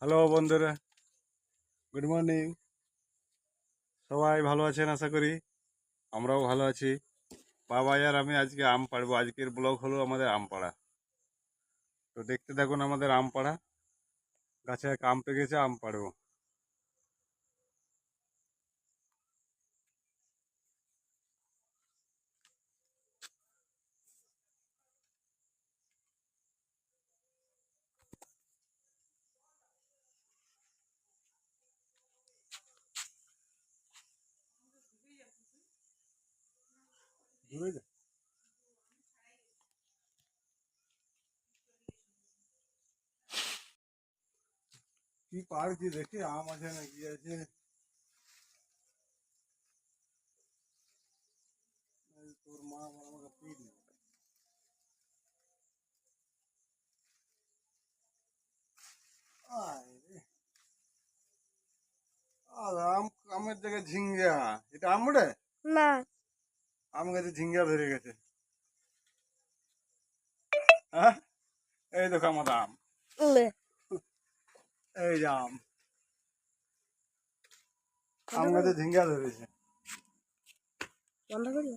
Hello বন্ধুরা, good morning. সবাই ভালো আছেন আশা করি। আমরাও ভালো আছি। বাবা আর আমি আজকে আম পাড়বো। আজকের ব্লগ হলো আমাদের আম পাড়া। তো দেখতে থাকুন আমাদের আম পাড়া। গাছে এক আম পেকেছে, আম পাড়বো। কি পাড়ছি দেখি, আম আছে না কি আছে। তোর মা আমাকে পিট আর আম, আমের জায়গায় ঝিঙ্গা। এটা আম রে না, আম গাছে ঝিঙ্গা ধরে গেছে। হ্যাঁ, এই দেখো আমার আম। এই যে আম, আম গাছে ঝিঙ্গা ধরেছে। বন্ধ করি।